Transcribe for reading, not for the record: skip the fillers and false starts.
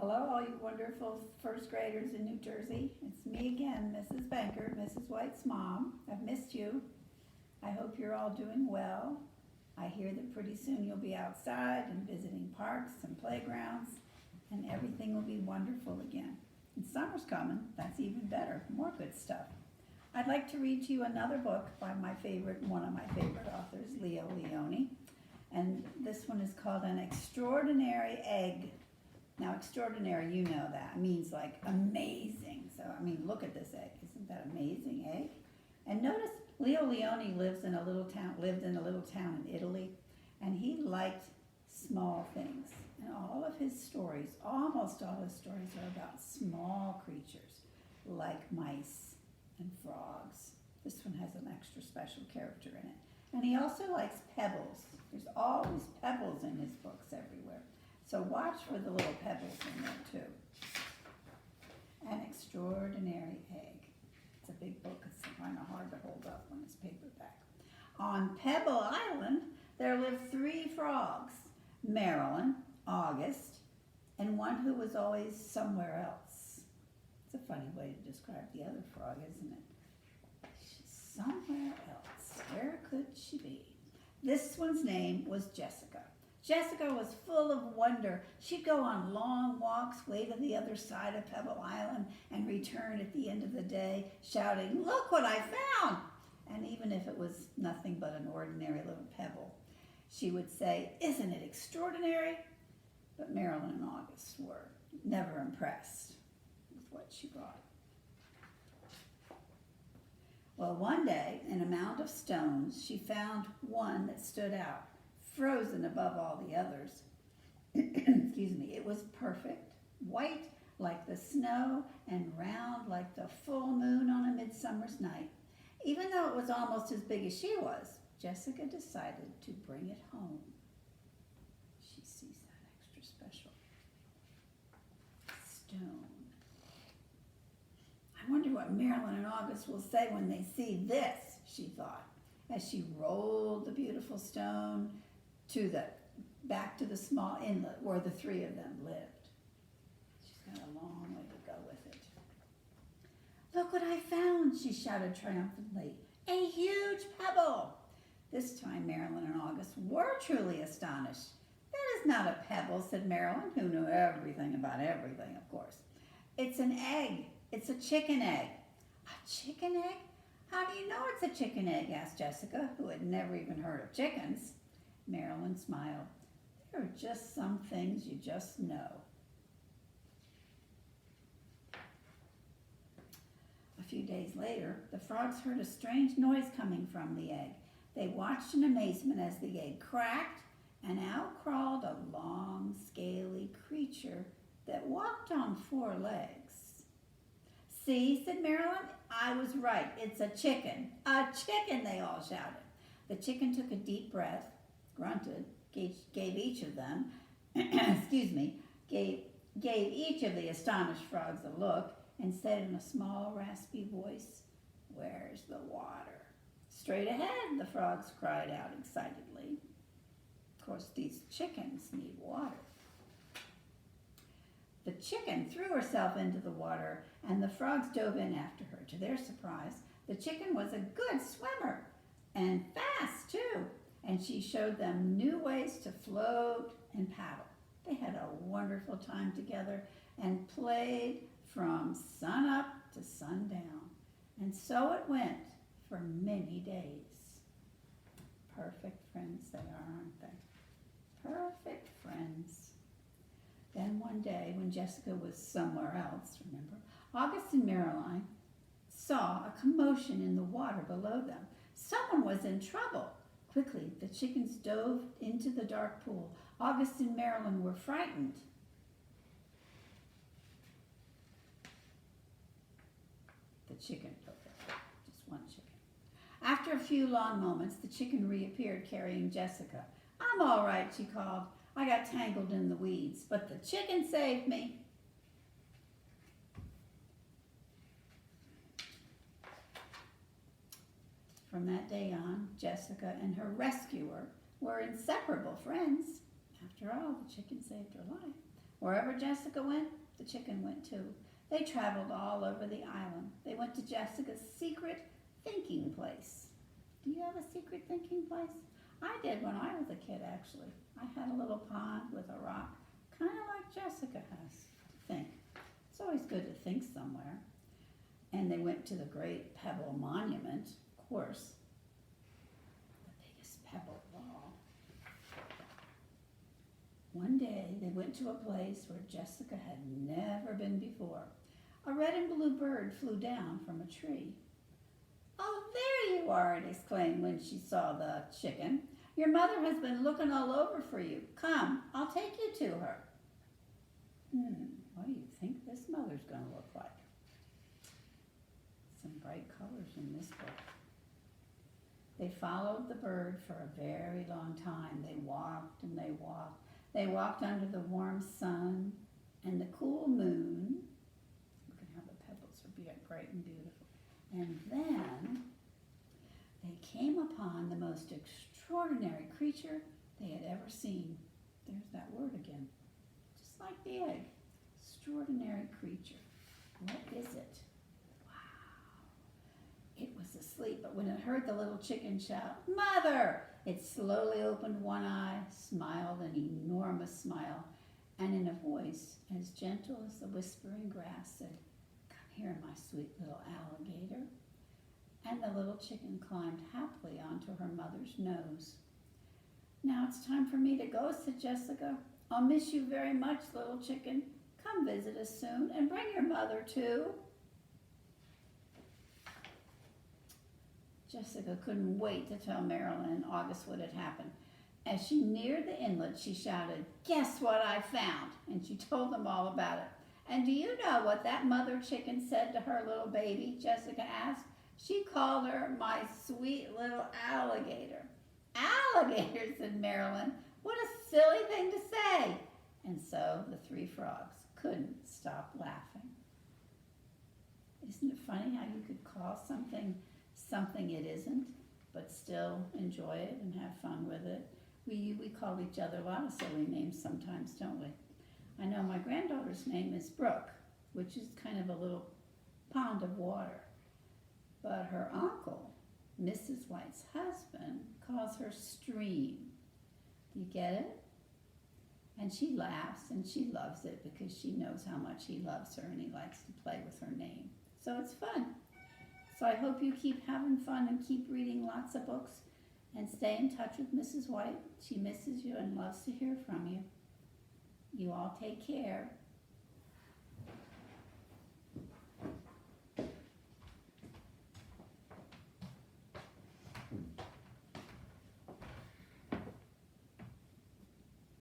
Hello, all you wonderful first graders in New Jersey. It's me again, Mrs. Banker, Mrs. White's mom. I've missed you. I hope you're all doing well. I hear that pretty soon you'll be outside and visiting parks and playgrounds, and everything will be wonderful again. And summer's coming. That's even better. More good stuff. I'd like to read to you another book by one of my favorite authors, Leo Lionni. And this one is called An Extraordinary Egg. Now, extraordinary, you know that, means like amazing. So, I mean, look at this egg. Isn't that amazing egg? And notice Leo Lionni lived in a little town in Italy, and he liked small things. And all of his stories, almost all his stories are about small creatures, like mice and frogs. This one has an extra special character in it. And he also likes pebbles. There's always pebbles in his books everywhere. So watch for the little pebbles in there too. An Extraordinary Egg. It's a big book. It's kind of hard to hold up when it's paperback. On Pebble Island, there lived 3 frogs. Marilyn, August, and one who was always somewhere else. It's a funny way to describe the other frog, isn't it? She's somewhere else. Where could she be? This one's name was Jessica. Jessica was full of wonder. She'd go on long walks way to the other side of Pebble Island and return at the end of the day shouting, "Look what I found!" And even if it was nothing but an ordinary little pebble, she would say, "Isn't it extraordinary?" But Marilyn and August were never impressed with what she brought. Well, one day, in a mound of stones, she found one that stood out, frozen above all the others. Excuse me. It was perfect, white like the snow and round like the full moon on a midsummer's night. Even though it was almost as big as she was, Jessica decided to bring it home. She sees that extra special stone. I wonder what Marilyn and August will say when they see this, she thought, as she rolled the beautiful stone back to the small inlet where the 3 of them lived. She's got a long way to go with it. "Look what I found," she shouted triumphantly. "A huge pebble." This time Marilyn and August were truly astonished. "That is not a pebble," said Marilyn, who knew everything about everything, of course. "It's an egg. It's a chicken egg." "A chicken egg? How do you know it's a chicken egg?" asked Jessica, who had never even heard of chickens. Marilyn smiled. "There are just some things you just know." A few days later, the frogs heard a strange noise coming from the egg. They watched in amazement as the egg cracked, and out crawled a long, scaly creature that walked on 4 legs. "See," said Marilyn, "I was right. It's a chicken." "A chicken!" they all shouted. The chicken took a deep breath, grunted, gave each of them, excuse me, gave each of the astonished frogs a look, and said in a small, raspy voice, "Where's the water?" "Straight ahead," the frogs cried out excitedly. Of course, these chickens need water. The chicken threw herself into the water, and the frogs dove in after her. To their surprise, the chicken was a good swimmer, and fast too, and she showed them new ways to float and paddle. They had a wonderful time together and played from sun up to sundown. And so it went for many days. Perfect friends they are, aren't they? Perfect friends. Then one day, when Jessica was somewhere else, remember, August and Marilyn saw a commotion in the water below them. Someone was in trouble. Quickly, the chickens dove into the dark pool. August and Marilyn were frightened. The chicken, just one chicken. After a few long moments, the chicken reappeared carrying Jessica. "I'm all right," she called. "I got tangled in the weeds, but the chicken saved me." From that day on, Jessica and her rescuer were inseparable friends. After all, the chicken saved her life. Wherever Jessica went, the chicken went too. They traveled all over the island. They went to Jessica's secret thinking place. Do you have a secret thinking place? I did when I was a kid, actually. I had a little pond with a rock, kind of like Jessica has to think. It's always good to think somewhere. And they went to the Great Pebble Monument, of course, the biggest pebble of all. One day they went to a place where Jessica had never been before. A red and blue bird flew down from a tree. "Oh, there you are," it exclaimed when she saw the chicken. "Your mother has been looking all over for you. Come, I'll take you to her." What do you think this mother's going to look like? Some bright colors in this book. They followed the bird for a very long time. They walked and they walked. They walked under the warm sun and the cool moon. Look at how the pebbles are bright and beautiful. And then they came upon the most extraordinary creature they had ever seen. There's that word again. Just like the egg. Extraordinary creature. What is it? Wow. It was asleep, but when it heard the little chicken shout, "Mother!" it slowly opened one eye, smiled an enormous smile, and in a voice as gentle as the whispering grass said, "Come here, my sweet little alligator." And the little chicken climbed happily onto her mother's nose. "Now it's time for me to go," said Jessica. "I'll miss you very much, little chicken. Come visit us soon and bring your mother too." Jessica couldn't wait to tell Marilyn and August what had happened. As she neared the inlet, she shouted, "Guess what I found?" And she told them all about it. "And do you know what that mother chicken said to her little baby?" Jessica asked. "She called her my sweet little alligator." "Alligator," said Marilyn. "What a silly thing to say." And so the three frogs couldn't stop laughing. Isn't it funny how you could call something it isn't, but still enjoy it and have fun with it? We call each other a lot of silly names sometimes, don't we? I know my granddaughter's name is Brooke, which is kind of a little pond of water. But her uncle, Mrs. White's husband, calls her Stream. Do you get it? And she laughs and she loves it because she knows how much he loves her and he likes to play with her name. So it's fun. So I hope you keep having fun and keep reading lots of books and stay in touch with Mrs. White. She misses you and loves to hear from you. You all take care.